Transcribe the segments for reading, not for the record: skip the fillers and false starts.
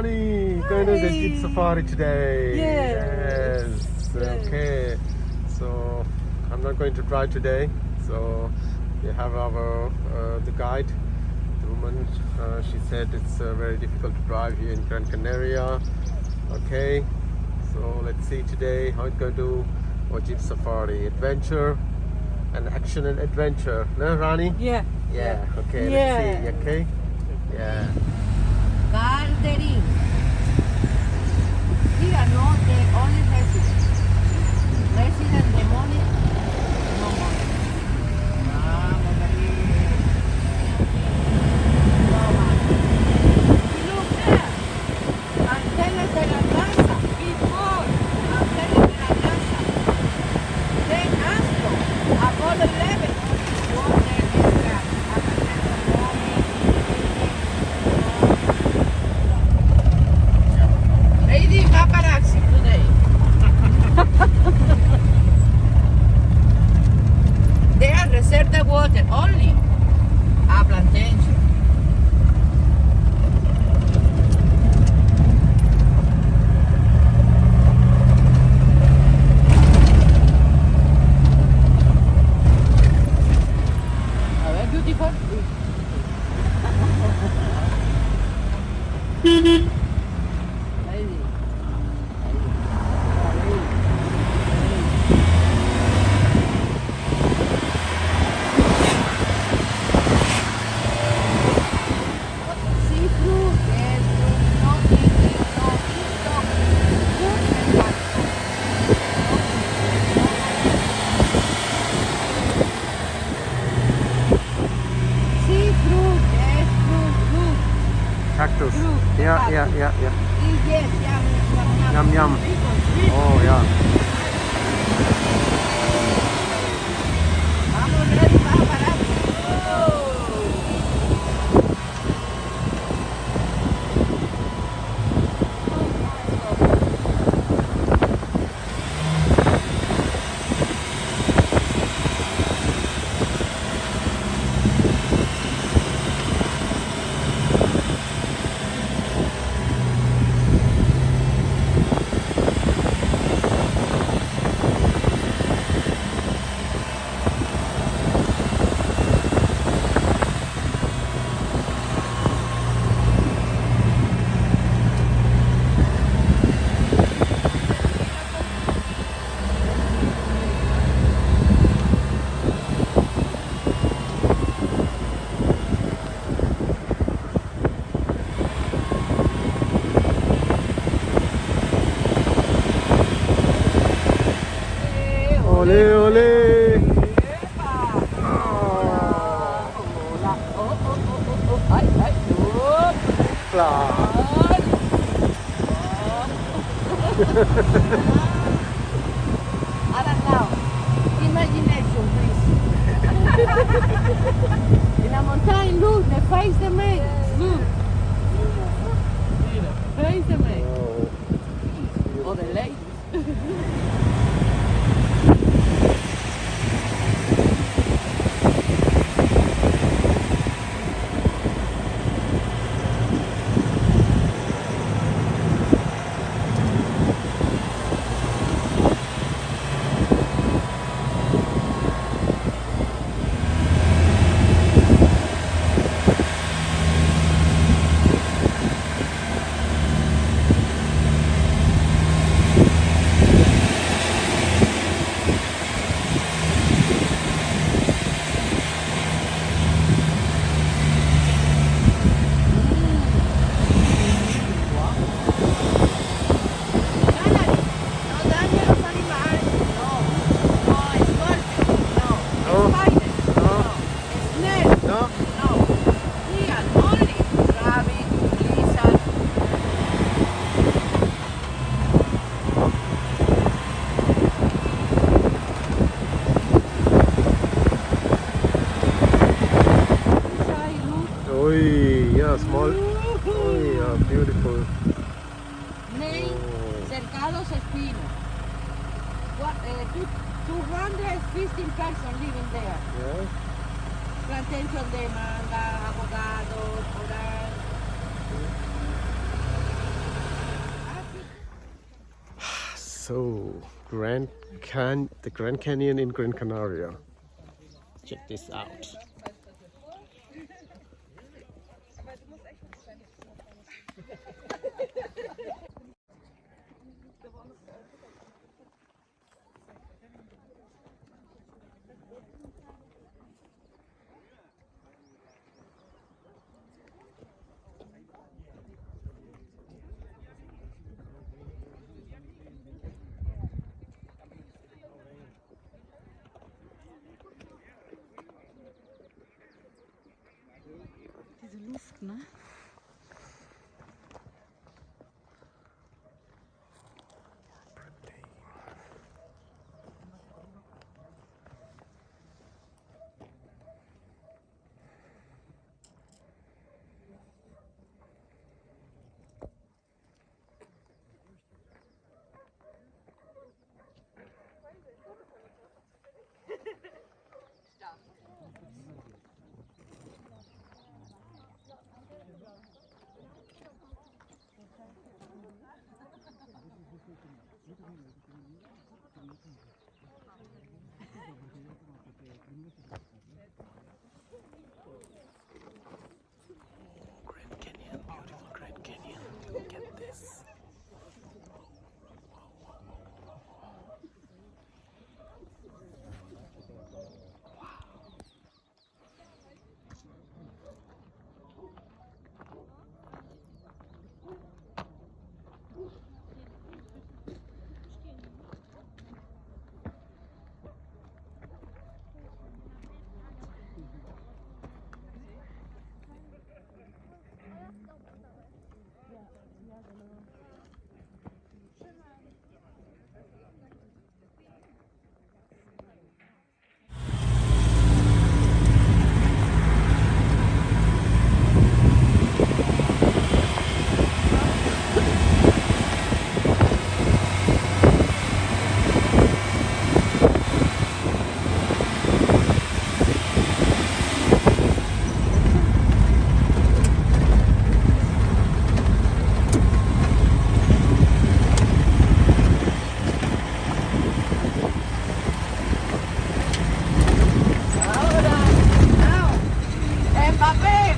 Rani, going to the Jeep Safari today. Yes. Okay. So I'm not going to drive today. So we have our the guide, the woman. She said it's very difficult to drive here in Gran Canaria. Okay. So let's see today how it's going to our Jeep Safari adventure and action and adventure. No, Rani? Yeah. Yeah. Okay. Yeah. Let's see. Okay. Yeah. Canary. Here, no, they only resident. Resident, the money, no money. Vamos, María. No money. Look there. Antenas de la NASA. Before. Antenas de la NASA. Then after. Apollo 11. Water is gas. Lady paparazzi today. They are reserved the water only. A plantation. A ver, beautiful. Lady. See-through, yes, no eating, no TikTok, good and bad. See-through, yes, fruit. Cactus. Fruit, Yeah, cactus. yeah. Yes, Yum, yum. Rico. Oh, yeah. Vamos, ready, paparazzi. Ole, ole. Ay, ay, Blah. I don't know. Imagination, please. In a mountain, look, they face the man. Look. Face the man. Oh. Or the ladies. Small. Oh, yeah, beautiful. Name, cercados espinos. 215 persons living there. Yeah. Plantation de manga, avocados, orange. So, the Grand Canyon in Gran Canaria. Check this out. Diese Luft, ne? Grand Canyon, beautiful Grand Canyon. Look at this. Ahora, now, Mbappé,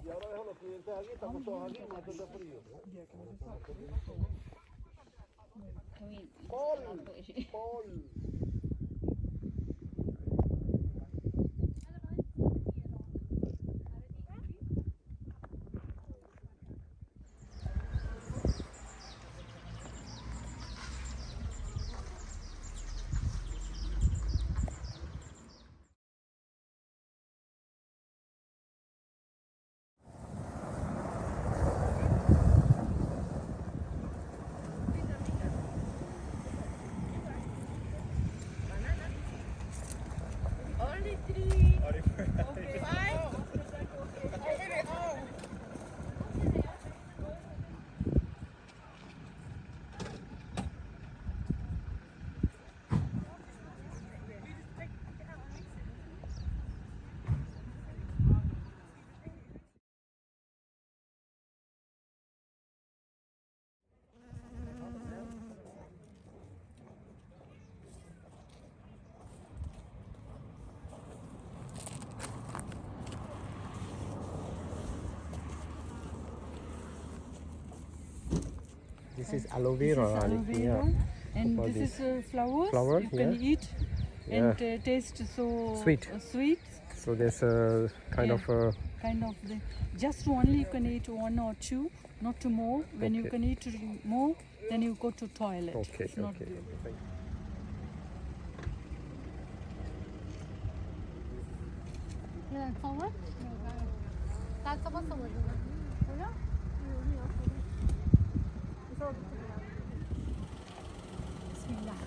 Y ahora dejo los clientes aquí, estamos todos aquí, no hace frío. Paul. This is aloe This is vera. aloe Ali. vera. And For this this. is flowers. Flower, You can yeah. eat and taste so Sweet. Sweet. So there's a kind Yeah. of a Kind of the just only you can eat one or two, not two more. When you Okay. can eat more, then you go to toilet. okay, It's not okay. good. Thank you. forward. That's about the word. Bismillah.